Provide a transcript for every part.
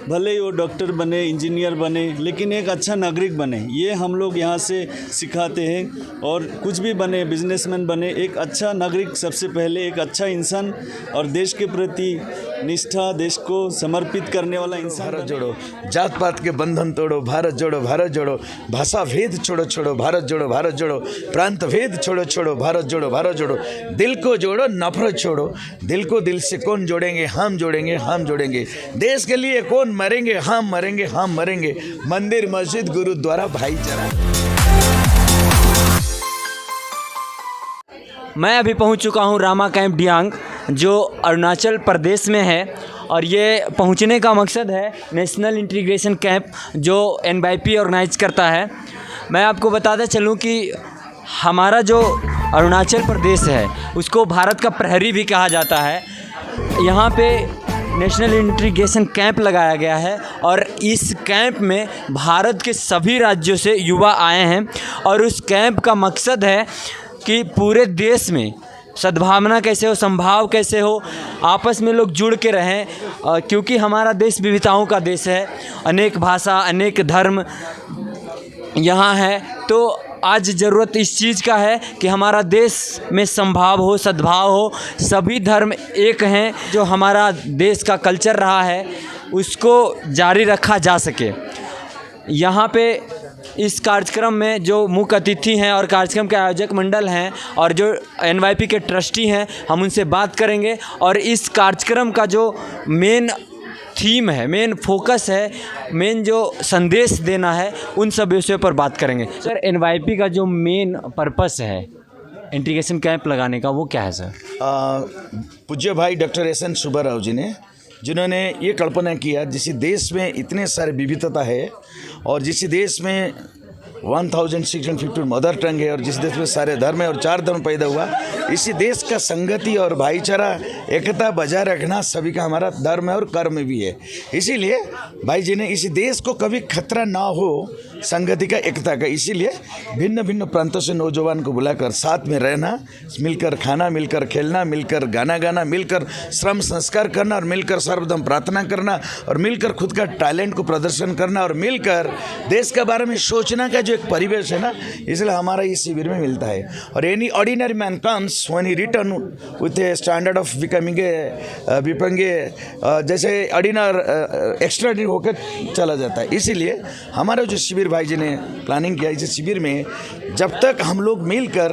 भले ही वो डॉक्टर बने, इंजीनियर बने, लेकिन एक अच्छा नागरिक बने, ये हम लोग यहाँ से सिखाते हैं। और कुछ भी बने, बिजनेसमैन बने, एक अच्छा नागरिक सबसे पहले, एक अच्छा इंसान और देश के प्रति निष्ठा, देश को समर्पित करने वाला इंसान। भारत जोड़ो, जात पात के बंधन तोड़ो, भारत जोड़ो, भारत जोड़ो, भाषा भेद छोड़ो छोड़ो, भारत जोड़ो, भारत जोड़ो, प्रांत भेद छोड़ो छोड़ो, भारत जोड़ो, भारत जोड़ो, दिल को जोड़ो, नफरत छोड़ो, दिल को दिल से कौन जोड़ेंगे, हम जोड़ेंगे, हम जोड़ेंगे, देश के लिए कौन मरेंगे, हम मरेंगे, हम मरेंगे, मंदिर मस्जिद गुरुद्वारा भाईचारा। मैं अभी पहुंच चुका हूं रामा कैंप डियांग, जो अरुणाचल प्रदेश में है। और ये पहुंचने का मकसद है नेशनल इंटीग्रेशन कैंप, जो NYP ऑर्गेनाइज करता है। मैं आपको बताते चलूं कि हमारा जो अरुणाचल प्रदेश है उसको भारत का प्रहरी भी कहा जाता है। यहाँ पे नेशनल इंटीग्रेशन कैंप लगाया गया है और इस कैंप में भारत के सभी राज्यों से युवा आए हैं। और उस कैंप का मकसद है कि पूरे देश में सद्भावना कैसे हो, संभाव कैसे हो, आपस में लोग जुड़ के रहें, क्योंकि हमारा देश विविधताओं का देश है, अनेक भाषा, अनेक धर्म यहाँ है। तो आज ज़रूरत इस चीज़ का है कि हमारा देश में संभाव हो, सद्भाव हो, सभी धर्म एक हैं। जो हमारा देश का कल्चर रहा है उसको जारी रखा जा सके। यहाँ पे इस कार्यक्रम में जो मुख्य अतिथि हैं और कार्यक्रम के आयोजक मंडल हैं और जो NYP के ट्रस्टी हैं, हम उनसे बात करेंगे। और इस कार्यक्रम का जो मेन थीम है, मेन फोकस है, मेन जो संदेश देना है, उन सब विषयों पर बात करेंगे। सर, NYP का जो मेन पर्पस है इंटीग्रेशन कैंप लगाने का, वो क्या है सर? पूज्य भाई डॉक्टर SN सुब्बाराव जी ने, जिन्होंने ये कल्पना किया, जिस देश में इतने सारे विविधता है और जिस देश में 1650 मदर टंग है और जिस देश में सारे धर्म है और 4 धर्म पैदा हुआ, इसी देश का संगति और भाईचारा, एकता बजाय रखना सभी का हमारा धर्म है और कर्म भी है। इसीलिए भाई जी ने इस देश को कभी खतरा ना हो संगति का, एकता का, इसीलिए भिन्न भिन्न प्रांतों से नौजवान को बुलाकर साथ में रहना, मिलकर खाना, मिलकर खेलना, मिलकर गाना गाना, मिलकर श्रम संस्कार करना और मिलकर सर्वधर्म प्रार्थना करना और मिलकर खुद का टैलेंट को प्रदर्शन करना और मिलकर देश के बारे में सोचना का जो एक परिवेश है ना, इसलिए हमारा इस शिविर में मिलता है। और any ordinary man comes when he return with a standard of becoming a विपंगे, जैसे ऑर्डिनर एक्स्ट्राऑर्डिनरी होकर चला जाता है। इसीलिए हमारा जो शिविर भाई जी ने प्लानिंग किया, इस शिविर में जब तक हम लोग मिलकर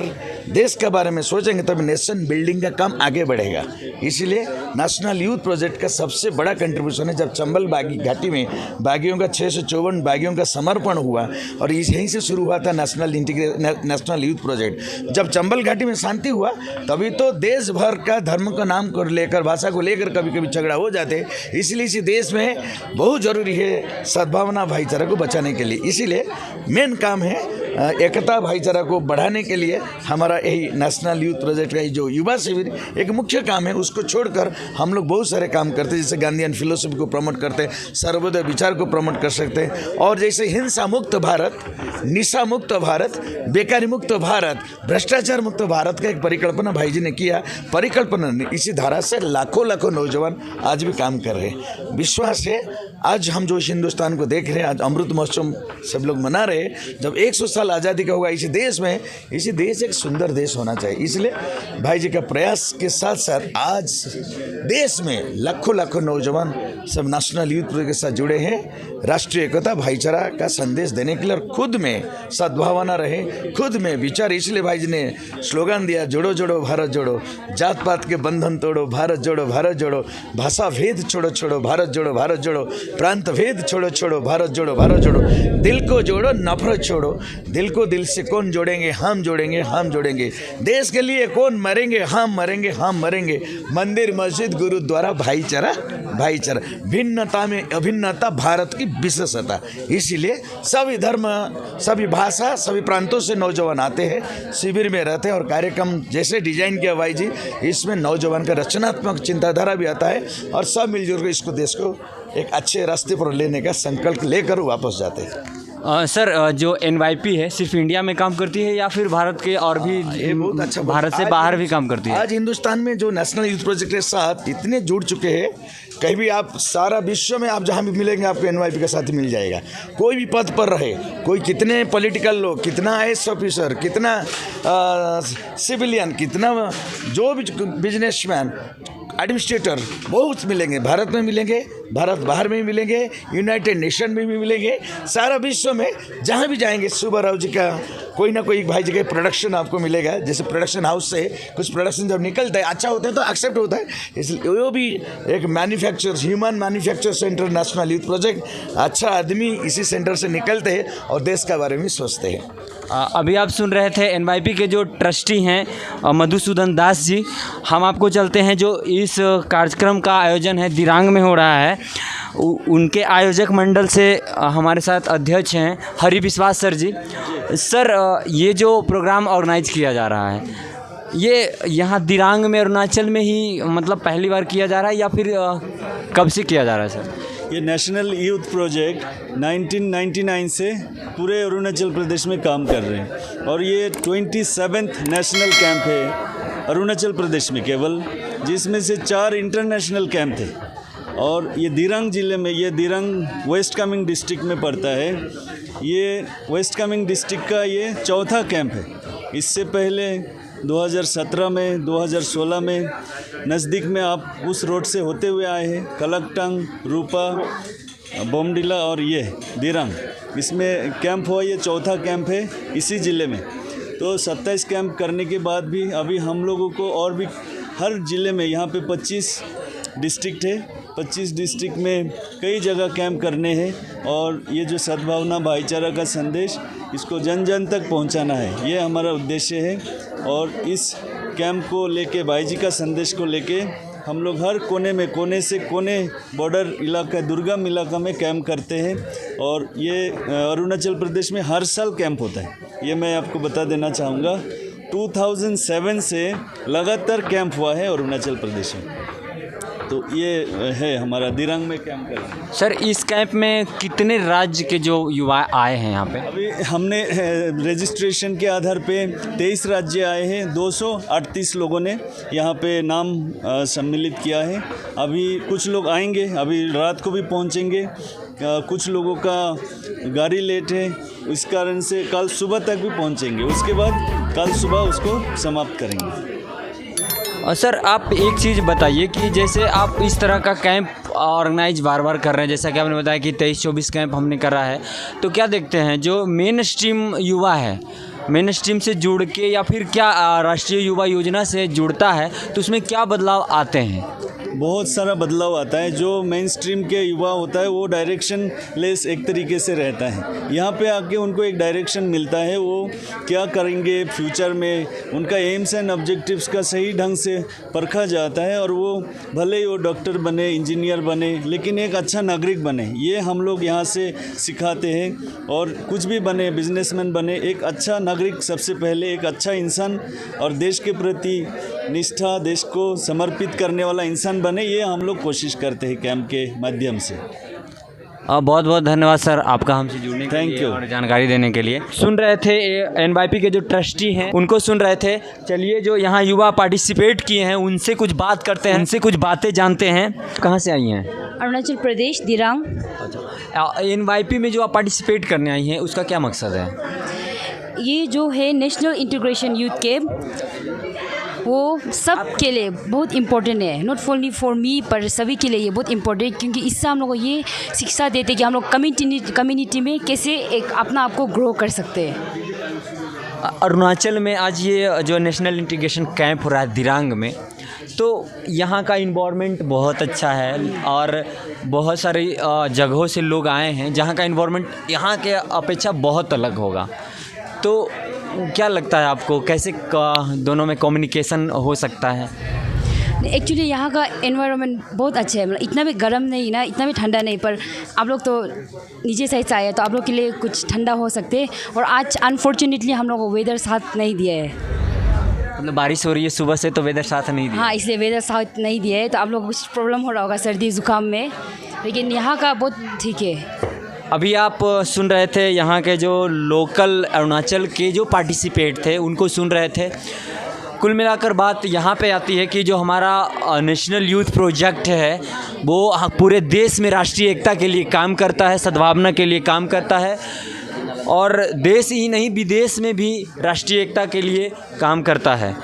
देश के बारे में सोचेंगे तब नेशन बिल्डिंग का काम आगे बढ़ेगा। इसीलिए नेशनल यूथ प्रोजेक्ट का सबसे बड़ा कंट्रीब्यूशन है। जब चंबल बागी घाटी में बागियों का 654 बागियों का समर्पण हुआ और यहीं से शुरू हुआ था नेशनल यूथ प्रोजेक्ट। जब चंबल घाटी में शांति हुआ तभी तो देश भर का धर्म का नाम को लेकर, भाषा को लेकर कभी कभी झगड़ा हो जाते। इसलिए इसी देश में बहुत ज़रूरी है सद्भावना, भाईचारा को बचाने के लिए। इसीलिए मेन काम है एकता, भाईचारा को बढ़ाने के लिए हमारा यही नेशनल यूथ प्रोजेक्ट का जो युवा शिविर एक मुख्य काम है। उसको छोड़कर हम लोग बहुत सारे काम करते हैं, जैसे गांधीयन फिलोसफी को प्रमोट करते हैं, सर्वोदय विचार को प्रमोट कर सकते हैं, और जैसे हिंसा मुक्त भारत, निशा मुक्त भारत, बेकारी मुक्त भारत, भ्रष्टाचार मुक्त भारत का एक परिकल्पना भाई जी ने किया। परिकल्पना ने इसी धारा से लाखों लाखों नौजवान आज भी काम कर रहे हैं। विश्वास है आज हम जो हिंदुस्तान को देख रहे हैं, आज अमृत महोत्सव सब लोग मना रहे हैं। जब 100 साल आज़ादी का होगा इसी देश में, इसी देश एक सुंदर देश होना चाहिए। इसलिए भाई जी का प्रयास के साथ साथ आज देश में लाखों लाखों नौजवान सब नेशनल यूथ प्रोजेक्ट के साथ जुड़े हैं, राष्ट्रीय एकता, भाईचारा का संदेश देने के लिए, और खुद में सद्भावना रहे, खुद में विचार। इसलिए भाई जी ने स्लोगन दिया, जोड़ो जोड़ो भारत जोड़ो, जात पात के बंधन तोड़ो, भारत जोड़ो, भारत जोड़ो, भाषा भेद छोड़ो छोड़ो, भारत जोड़ो, भारत जोड़ो, प्रांत भेद छोड़ो छोड़ो, भारत जोड़ो, भारत जोड़ो, दिल को जोड़ो, नफरत छोड़ो, दिल को दिल से कौन जोड़ेंगे, हम जोड़ेंगे, हम जोड़ेंगे, देश के लिए कौन मरेंगे, हम मरेंगे, हम मरेंगे, मंदिर मस्जिद गुरुद्वारा भाईचारा, भाईचारा, भिन्नता में अभिन्नता भारत की विशेषता। इसीलिए सभी धर्म, सभी भाषा, सभी प्रांतों से नौजवान आते हैं, शिविर में रहते हैं, और कार्यक्रम जैसे डिजाइन किया भाई जी, इसमें नौजवान का रचनात्मक चिंताधारा भी आता है और सब मिलजुल कर इसको, देश को एक अच्छे रास्ते पर लेने का संकल्प लेकर वापस जाते हैं। सर, जो NYP है सिर्फ इंडिया में काम करती है या फिर भारत के और भी, ये बहुत अच्छा, भारत से बाहर भी काम करती है? आज हिंदुस्तान में जो नेशनल यूथ प्रोजेक्ट के साथ इतने जुड़ चुके हैं, कहीं भी आप सारा विश्व में आप जहाँ भी मिलेंगे आपको NYP का साथी मिल जाएगा। कोई भी पद पर रहे, कोई कितने पॉलिटिकल लोग, कितना IAS ऑफिसर, कितना सिविलियन, कितना जो भी बिजनेसमैन, एडमिनिस्ट्रेटर, बहुत मिलेंगे। भारत में मिलेंगे, भारत बाहर में भी मिलेंगे, यूनाइटेड नेशन में भी मिलेंगे, सारा विश्व में जहाँ भी जाएंगे सुब्बा राव जी का कोई ना कोई भाई जी का प्रोडक्शन आपको मिलेगा। जैसे प्रोडक्शन हाउस से कुछ प्रोडक्शन जब निकलता है अच्छा होता है तो एक्सेप्ट होता है, इसलिए वो भी एक human manufacture centre national youth project, अच्छा आदमी इसी सेंटर से निकलते हैं और देश के बारे में सोचते हैं। अभी आप सुन रहे थे NYP के जो ट्रस्टी हैं मधुसूदन दास जी। हम आपको चलते हैं जो इस कार्यक्रम का आयोजन है दिरांग में हो रहा है, उनके आयोजक मंडल से हमारे साथ अध्यक्ष हैं हरि विश्वास सर जी। सर, ये जो प्रोग्राम ऑर्गेनाइज किया जा रहा है ये यहाँ दिरांग में अरुणाचल में ही मतलब पहली बार किया जा रहा है या फिर कब से किया जा रहा है सर? ये नेशनल यूथ प्रोजेक्ट 1999 से पूरे अरुणाचल प्रदेश में काम कर रहे हैं और ये 27th नेशनल कैंप है अरुणाचल प्रदेश में केवल, जिसमें से 4 इंटरनेशनल कैंप थे। और ये दिरांग ज़िले में, ये दिरांग वेस्ट कामेंग डिस्ट्रिक्ट में पड़ता है। ये वेस्ट कामेंग डिस्ट्रिक्ट का ये चौथा कैंप है। इससे पहले 2017 में, 2016 में नज़दीक में आप उस रोड से होते हुए आए हैं, कलकटंग, रूपा, बोमडिला और ये दिरांग, इसमें कैंप हुआ। ये चौथा कैंप है इसी ज़िले में। तो 27 कैंप करने के बाद भी अभी हम लोगों को और भी हर ज़िले में, यहाँ पे 25 डिस्ट्रिक्ट है, 25 डिस्ट्रिक्ट में कई जगह कैंप करने हैं और ये जो सद्भावना भाईचारा का संदेश इसको जन जन तक पहुंचाना है, ये हमारा उद्देश्य है। और इस कैंप को लेके, भाई जी का संदेश को लेके हम लोग हर कोने से कोने बॉर्डर इलाका, दुर्गम इलाका में कैंप करते हैं। और ये अरुणाचल प्रदेश में हर साल कैंप होता है, ये मैं आपको बता देना चाहूँगा। 2007 से लगातार कैंप हुआ है अरुणाचल प्रदेश में। तो ये है हमारा दिरांग में कैंप कर रहे हैं। सर, इस कैंप में कितने राज्य के जो युवा आए हैं यहाँ पे? अभी हमने रजिस्ट्रेशन के आधार पे 23 राज्य आए हैं, 238 लोगों ने यहाँ पे नाम सम्मिलित किया है। अभी कुछ लोग आएंगे, अभी रात को भी पहुँचेंगे। कुछ लोगों का गाड़ी लेट है, इस कारण से कल सुबह तक भी पहुँचेंगे। उसके बाद कल सुबह उसको समाप्त करेंगे। और सर, आप एक चीज़ बताइए कि जैसे आप इस तरह का कैंप ऑर्गेनाइज बार बार कर रहे हैं, जैसा कि आपने बताया कि 23-24 कैंप हमने करा है, तो क्या देखते हैं जो मेन स्ट्रीम युवा है, मेन स्ट्रीम से जुड़ के या फिर क्या राष्ट्रीय युवा योजना से जुड़ता है तो उसमें क्या बदलाव आते हैं? बहुत सारा बदलाव आता है। जो मेन स्ट्रीम के युवा होता है वो डायरेक्शन लेस एक तरीके से रहता है। यहाँ पे आके उनको एक डायरेक्शन मिलता है, वो क्या करेंगे फ्यूचर में, उनका एम्स एंड ऑब्जेक्टिव्स का सही ढंग से परखा जाता है और वो भले ही वो डॉक्टर बने, इंजीनियर बने, लेकिन एक अच्छा नागरिक बने, ये हम लोग यहाँ से सिखाते हैं। और कुछ भी बने, बिजनेसमैन बने, एक अच्छा नागरिक सबसे पहले, एक अच्छा इंसान और देश के प्रति निष्ठा, देश को समर्पित करने वाला इंसान बने, ये हम लोग कोशिश करते हैं कैंप के माध्यम से। बहुत बहुत धन्यवाद सर आपका हमसे जुड़ने के लिए और जानकारी देने के लिए। सुन रहे थे NYP के जो ट्रस्टी हैं उनको सुन रहे थे। चलिए, जो यहाँ युवा पार्टिसिपेट किए हैं उनसे कुछ बात करते हैं, उनसे कुछ बातें जानते हैं। कहाँ से आई हैं? अरुणाचल प्रदेश, दिरांग। NYP में जो आप पार्टिसिपेट करने आई हैं उसका क्या मकसद है? ये जो है नेशनल इंटीग्रेशन यूथ कैंप, वो सब के लिए बहुत इम्पोर्टेंट है, नॉट ओनली फॉर मी पर सभी के लिए ये बहुत इम्पोर्टेंट है, क्योंकि इससे हम लोग को ये शिक्षा देते हैं कि हम लोग कम्युनिटी में कैसे एक अपना आप को ग्रो कर सकते हैं। अरुणाचल में आज ये जो नेशनल इंटीग्रेशन कैंप हो रहा है दिरांग में, तो यहाँ का इन्वायरमेंट बहुत अच्छा है और बहुत सारी जगहों से लोग आए हैं जहाँ का इन्वायरमेंट यहाँ के अपेक्षा बहुत अलग होगा। तो क्या लगता है आपको, कैसे दोनों में कम्युनिकेशन हो सकता है? एक्चुअली यहाँ का एनवायरनमेंट बहुत अच्छा है, मतलब इतना भी गर्म नहीं ना, इतना भी ठंडा नहीं, पर आप लोग तो नीचे साइड से आए तो आप लोग के लिए कुछ ठंडा हो सकते हैं। और आज अनफॉर्चुनेटली हम लोग को वेदर साथ नहीं दिया है, मतलब बारिश हो रही है सुबह से तो वेदर साथ नहीं दिया। हाँ, इसलिए वेदर साथ नहीं दिया है, तो आप लोग को कुछ प्रॉब्लम हो रहा होगा सर्दी ज़ुकाम में, लेकिन यहाँ का बहुत ठीक है। अभी आप सुन रहे थे यहाँ के जो लोकल अरुणाचल के जो पार्टिसिपेट थे उनको सुन रहे थे। कुल मिलाकर बात यहाँ पे आती है कि जो हमारा नेशनल यूथ प्रोजेक्ट है वो पूरे देश में राष्ट्रीय एकता के लिए काम करता है, सद्भावना के लिए काम करता है और देश ही नहीं विदेश में भी राष्ट्रीय एकता के लिए काम करता है।